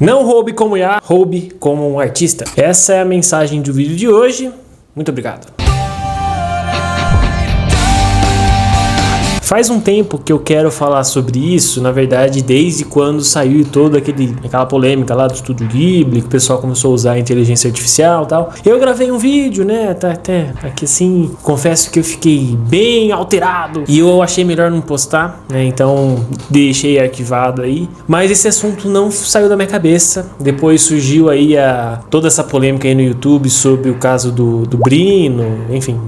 Não roube como IA, roube como um artista. Essa é a mensagem do vídeo de hoje. Muito obrigado. Faz um tempo que eu quero falar sobre isso, na verdade, desde quando saiu toda aquela polêmica lá do Estúdio Ghibli, que o pessoal começou a usar a inteligência artificial e tal. Eu gravei um vídeo, né, tá até aqui assim, confesso que eu fiquei bem alterado e eu achei melhor não postar, né, então deixei arquivado aí. Mas esse assunto não saiu da minha cabeça, depois surgiu aí toda essa polêmica aí no YouTube sobre o caso do Brino, enfim.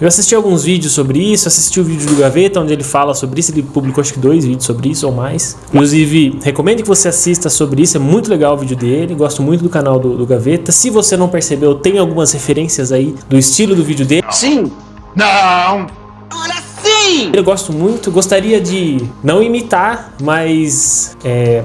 Eu assisti alguns vídeos sobre isso, assisti o vídeo do Gaveta, onde ele fala sobre isso, ele publicou acho que 2 vídeos sobre isso ou mais. Inclusive, recomendo que você assista sobre isso, é muito legal o vídeo dele, gosto muito do canal do Gaveta. Se você não percebeu, tem algumas referências aí do estilo do vídeo dele. Sim! Não! Olha sim! Eu gosto muito, gostaria de não imitar, mas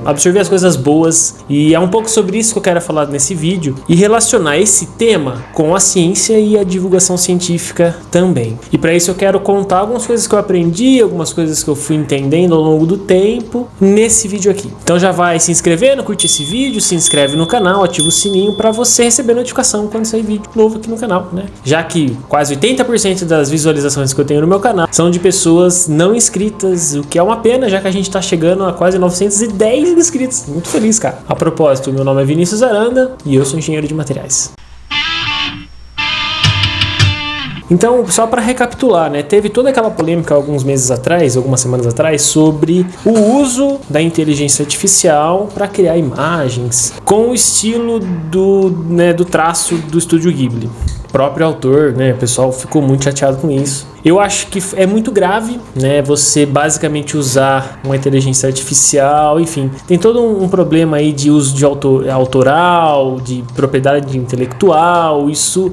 absorver as coisas boas. E é um pouco sobre isso que eu quero falar nesse vídeo e relacionar esse tema com a ciência e a divulgação científica também. E para isso eu quero contar algumas coisas que eu aprendi, algumas coisas que eu fui entendendo ao longo do tempo nesse vídeo aqui. Então já vai se inscrevendo, curte esse vídeo, se inscreve no canal, ativa o sininho para você receber notificação quando sair vídeo novo aqui no canal, né? Já que quase 80% das visualizações que eu tenho no meu canal são de pessoas não inscritas, o que é uma pena, já que a gente tá chegando a quase 910 inscritos. Muito feliz, cara. A propósito, meu nome é Vinícius Aranda e eu sou engenheiro de materiais. Então, só para recapitular, né, teve toda aquela polêmica alguns meses atrás, algumas semanas atrás, sobre o uso da inteligência artificial para criar imagens com o estilo do traço do Estúdio Ghibli. O próprio autor, né, o pessoal ficou muito chateado com isso. Eu acho que é muito grave, né, você basicamente usar uma inteligência artificial, enfim, tem todo um problema aí de uso de autoral, de propriedade intelectual, isso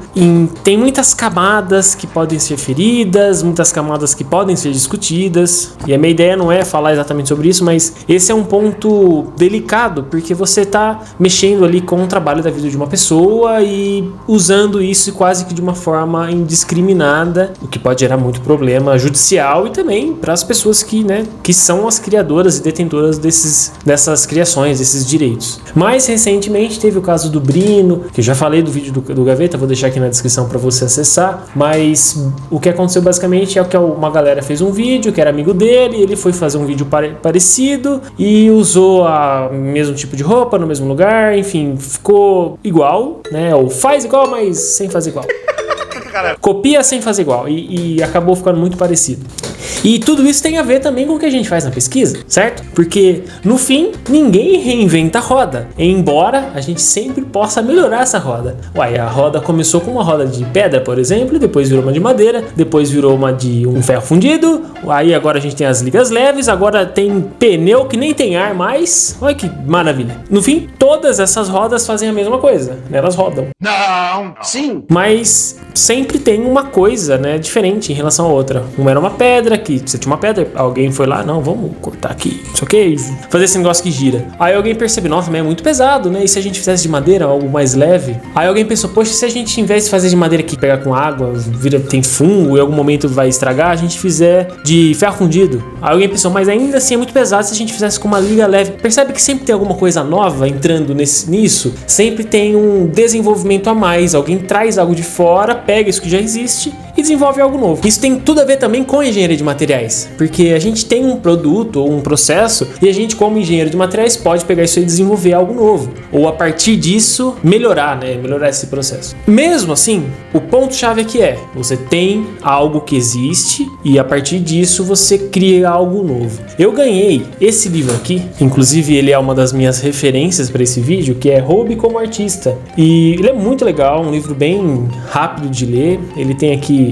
tem muitas camadas que podem ser feridas, muitas camadas que podem ser discutidas, e a minha ideia não é falar exatamente sobre isso, mas esse é um ponto delicado, porque você está mexendo ali com o trabalho da vida de uma pessoa e usando isso quase que de uma forma indiscriminada, o que pode gerar muito problema judicial e também para as pessoas que são as criadoras e detentoras dessas criações, desses direitos. Mais recentemente teve o caso do Brino, que eu já falei do vídeo do Gaveta, vou deixar aqui na descrição para você acessar, mas o que aconteceu basicamente é que uma galera fez um vídeo que era amigo dele, ele foi fazer um vídeo parecido e usou o mesmo tipo de roupa no mesmo lugar, enfim, ficou igual, né, ou faz igual, mas sem fazer igual. Copia sem fazer igual e acabou ficando muito parecido. E tudo isso tem a ver também com o que a gente faz na pesquisa, certo? Porque no fim, ninguém reinventa a roda, embora a gente sempre possa melhorar essa roda. Uai, a roda começou com uma roda de pedra, por exemplo, depois virou uma de madeira, depois virou uma de um ferro fundido, aí agora a gente tem as ligas leves, agora tem pneu que nem tem ar mais. Olha que maravilha. No fim, todas essas rodas fazem a mesma coisa, né? Elas rodam. Não! Sim! Mas sempre tem uma coisa, né, diferente em relação a outra. Uma era uma pedra, que você tinha uma pedra, alguém foi lá, não, vamos cortar aqui, não sei o que, fazer esse negócio que gira. Aí alguém percebe, nossa, mas é muito pesado, né? E se a gente fizesse de madeira, algo mais leve? Aí alguém pensou, poxa, se a gente, em vez de fazer de madeira que pegar com água, tem fungo e em algum momento vai estragar, a gente fizer de ferro fundido. Aí alguém pensou, mas ainda assim é muito pesado se a gente fizesse com uma liga leve. Percebe que sempre tem alguma coisa nova entrando nisso? Sempre tem um desenvolvimento a mais. Alguém traz algo de fora, pega isso que já existe e desenvolve algo novo. Isso tem tudo a ver também com a engenharia de materiais, porque a gente tem um produto ou um processo e a gente, como engenheiro de materiais, pode pegar isso e desenvolver algo novo, ou a partir disso melhorar esse processo. Mesmo assim, o ponto-chave aqui é, você tem algo que existe e a partir disso você cria algo novo. Eu ganhei esse livro aqui, inclusive ele é uma das minhas referências para esse vídeo, que é Roube como Artista, e ele é muito legal, um livro bem rápido de ler, ele tem aqui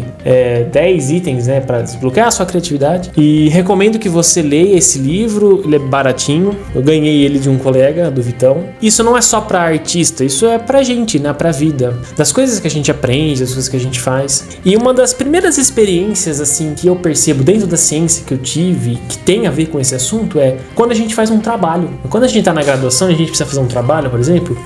10 itens, né, para desbloquear a sua criatividade, e recomendo que você leia esse livro, ele é baratinho, eu ganhei ele de um colega, do Vitão. Isso não é só para artista, isso é pra gente, né, pra vida, das coisas que a gente aprende, das coisas que a gente faz. E uma das primeiras experiências assim que eu percebo dentro da ciência que eu tive, que tem a ver com esse assunto, é quando a gente faz um trabalho. Quando a gente tá na graduação e a gente precisa fazer um trabalho, por exemplo,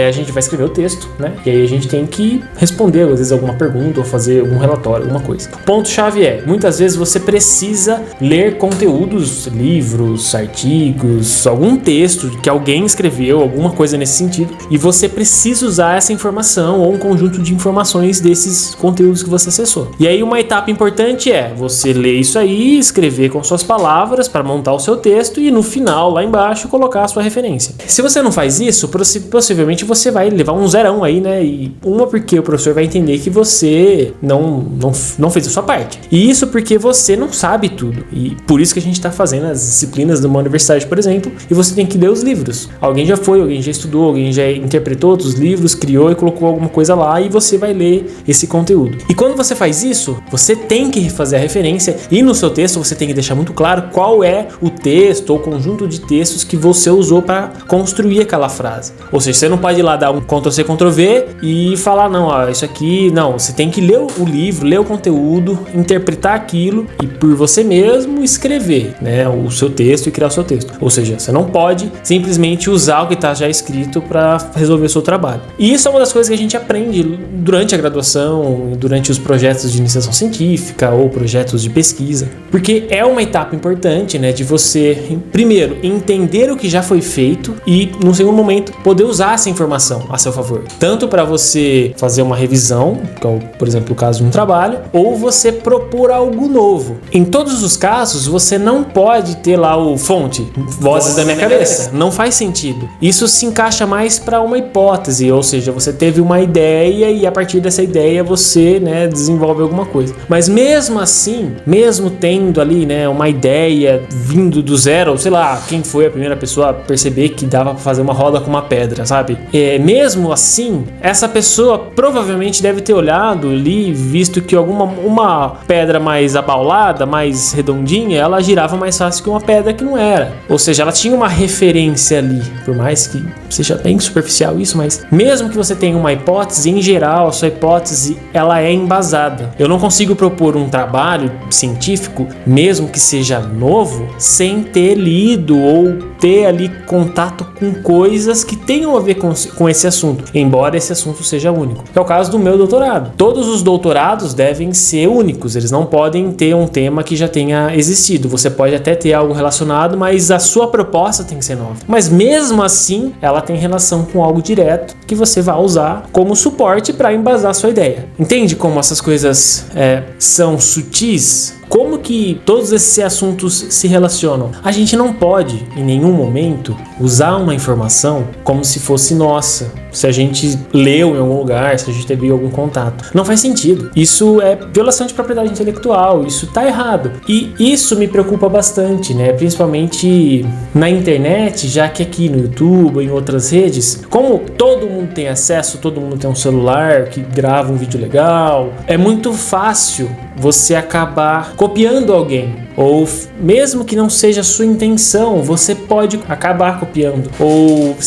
a gente vai escrever o texto, né, e aí a gente tem que responder às vezes alguma pergunta ou fazer algum relatório relatório, alguma coisa. Ponto-chave é, muitas vezes você precisa ler conteúdos, livros, artigos, algum texto que alguém escreveu, alguma coisa nesse sentido, e você precisa usar essa informação ou um conjunto de informações desses conteúdos que você acessou. E aí uma etapa importante é você ler isso aí, escrever com suas palavras para montar o seu texto e no final, lá embaixo, colocar a sua referência. Se você não faz isso, possivelmente você vai levar um zerão aí, né? E porque o professor vai entender que você não fez a sua parte. E isso porque você não sabe tudo. E por isso que a gente está fazendo as disciplinas de uma universidade, por exemplo, e você tem que ler os livros. Alguém já foi, alguém já estudou, alguém já interpretou outros livros, criou e colocou alguma coisa lá e você vai ler esse conteúdo. E quando você faz isso, você tem que fazer a referência e no seu texto você tem que deixar muito claro qual é o texto ou conjunto de textos que você usou para construir aquela frase. Ou seja, você não pode ir lá dar um Ctrl+C, Ctrl+V e falar, não, isso aqui, não. Você tem que ler o livro, ler o conteúdo, interpretar aquilo e por você mesmo escrever, né, o seu texto e criar o seu texto. Ou seja, você não pode simplesmente usar o que está já escrito para resolver o seu trabalho. E isso é uma das coisas que a gente aprende durante a graduação, durante os projetos de iniciação científica ou projetos de pesquisa, porque é uma etapa importante, né, de você, primeiro, entender o que já foi feito e, num segundo momento, poder usar essa informação a seu favor. Tanto para você fazer uma revisão, que é, por exemplo, o caso de um trabalho, ou você propor algo novo. Em todos os casos, você não pode ter lá o fonte, vozes da minha cabeça. Não faz sentido. Isso se encaixa mais para uma hipótese, ou seja, você teve uma ideia e a partir dessa ideia você, né, desenvolve alguma coisa. Mas mesmo assim, mesmo tendo ali, né, uma ideia vindo do zero, ou sei lá, quem foi a primeira pessoa a perceber que dava para fazer uma roda com uma pedra, sabe? Mesmo assim, essa pessoa provavelmente deve ter olhado ali, visto que uma pedra mais abaulada, mais redondinha, ela girava mais fácil que uma pedra que não era. Ou seja, ela tinha uma referência ali, por mais que seja bem superficial isso, mas mesmo que você tenha uma hipótese, em geral, a sua hipótese, ela é embasada. Eu não consigo propor um trabalho científico, mesmo que seja novo, sem ter lido ou ter ali contato com coisas que tenham a ver com esse assunto, embora esse assunto seja único. É o caso do meu doutorado. Todos os doutorados devem ser únicos, eles não podem ter um tema que já tenha existido. Você pode até ter algo relacionado, mas a sua proposta tem que ser nova. Mas mesmo assim, ela tem relação com algo direto que você vai usar como suporte para embasar a sua ideia. Entende como essas coisas são sutis? Como que todos esses assuntos se relacionam? A gente não pode, em nenhum momento, usar uma informação como se fosse nossa. Se a gente leu em algum lugar, se a gente teve algum contato. Não faz sentido. Isso é violação de propriedade intelectual. Isso tá errado. E isso me preocupa bastante, né? Principalmente na internet, já que aqui no YouTube ou em outras redes, como todo mundo tem acesso, todo mundo tem um celular que grava um vídeo legal, é muito fácil você acabar copiando alguém, ou mesmo que não seja a sua intenção, você pode acabar copiando, ou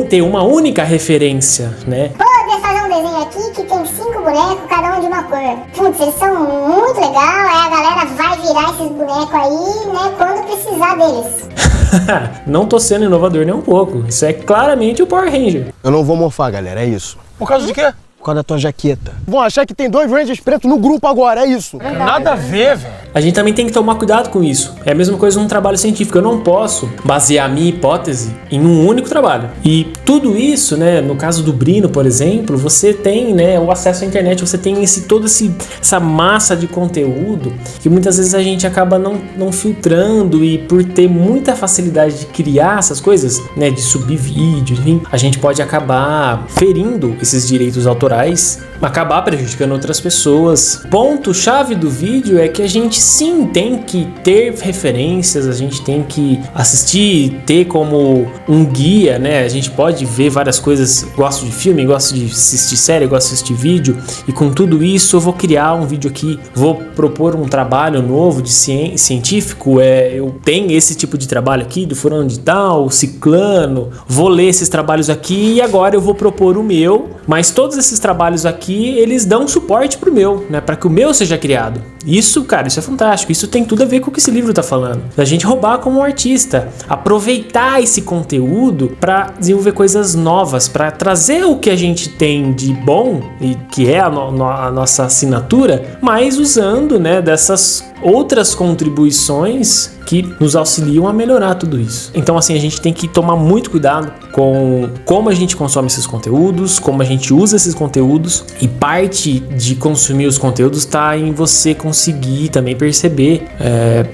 ter uma única referência, né? Vou fazer um desenho aqui que tem 5 bonecos, cada um de uma cor. Putz, eles são muito legal, aí a galera vai virar esses bonecos aí, né, quando precisar deles. Não tô sendo inovador nem um pouco, isso é claramente o Power Ranger. Eu não vou mofar, galera, é isso. Por causa de quê? Por causa da tua jaqueta. Vão achar que tem 2 Rangers pretos no grupo agora, é isso. Nada a ver, velho. A gente também tem que tomar cuidado com isso. É a mesma coisa num trabalho científico. Eu não posso basear a minha hipótese em um único trabalho. E tudo isso, né, no caso do Brino, por exemplo, você tem, né, o acesso à internet, você tem essa massa de conteúdo que muitas vezes a gente acaba não filtrando, e por ter muita facilidade de criar essas coisas, né, de subir vídeo, enfim, a gente pode acabar ferindo esses direitos autorais, acabar prejudicando outras pessoas. Ponto-chave do vídeo é que a gente sim tem que ter referências, a gente tem que assistir, ter como um guia, né? A gente pode ver várias coisas, gosto de filme, gosto de assistir série, gosto de assistir vídeo, e com tudo isso eu vou criar um vídeo aqui, vou propor um trabalho novo de científico, eu tenho esse tipo de trabalho aqui, do fulano de tal, ciclano, vou ler esses trabalhos aqui e agora eu vou propor o meu, mas todos esses trabalhos aqui que eles dão suporte pro meu, né? Para que o meu seja criado. Isso, cara, isso é fantástico. Isso tem tudo a ver com o que esse livro tá falando. Da gente roubar como um artista, aproveitar esse conteúdo para desenvolver coisas novas, para trazer o que a gente tem de bom e que é a nossa assinatura, mas usando, né, dessas outras contribuições que nos auxiliam a melhorar tudo isso. Então, assim, a gente tem que tomar muito cuidado com como a gente consome esses conteúdos, como a gente usa esses conteúdos, e parte de consumir os conteúdos está em você conseguir também perceber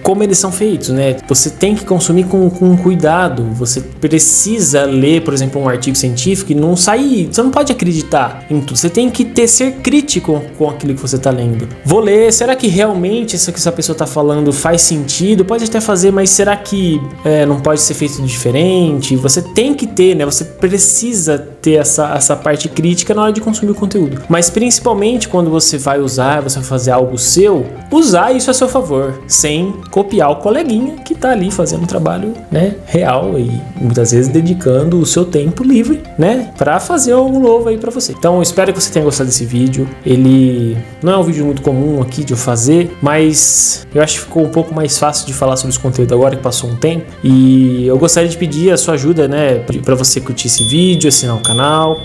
como eles são feitos, né? Você tem que consumir com cuidado, você precisa ler, por exemplo, um artigo científico e não sair, você não pode acreditar em tudo, você tem que ser crítico com aquilo que você está lendo. Vou ler, será que realmente isso que essa pessoa está falando faz sentido? Pode até fazer, mas será que não pode ser feito diferente? Você tem que ter, né? Você precisa ter essa parte crítica na hora de consumir o conteúdo. Mas principalmente quando você vai usar, você vai fazer algo seu, usar isso a seu favor, sem copiar o coleguinha que tá ali fazendo um trabalho, né, real e muitas vezes dedicando o seu tempo livre, né, para fazer algo novo aí para você. Então eu espero que você tenha gostado desse vídeo. Ele não é um vídeo muito comum aqui de eu fazer, mas eu acho que ficou um pouco mais fácil de falar sobre esse conteúdo agora que passou um tempo, e eu gostaria de pedir a sua ajuda, né, para você curtir esse vídeo, assinar o canal.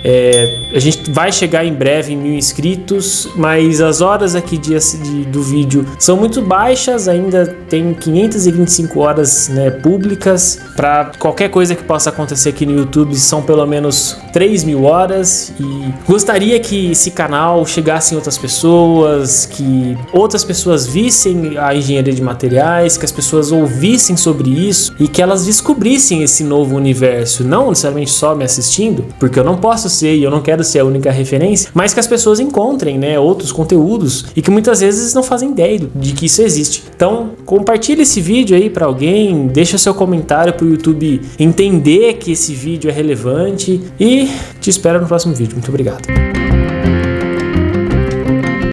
A gente vai chegar em breve em 1000 inscritos, mas as horas aqui do vídeo são muito baixas, ainda tem 525 horas, né, públicas. Para qualquer coisa que possa acontecer aqui no YouTube são pelo menos 3.000 horas, e gostaria que esse canal chegasse em outras pessoas, que outras pessoas vissem a engenharia de materiais, que as pessoas ouvissem sobre isso e que elas descobrissem esse novo universo, não necessariamente só me assistindo, porque eu não posso ser e eu não quero ser a única referência, mas que as pessoas encontrem, né, outros conteúdos e que muitas vezes não fazem ideia de que isso existe. Então, compartilhe esse vídeo aí para alguém, deixa seu comentário para o YouTube entender que esse vídeo é relevante, e te espero no próximo vídeo. Muito obrigado.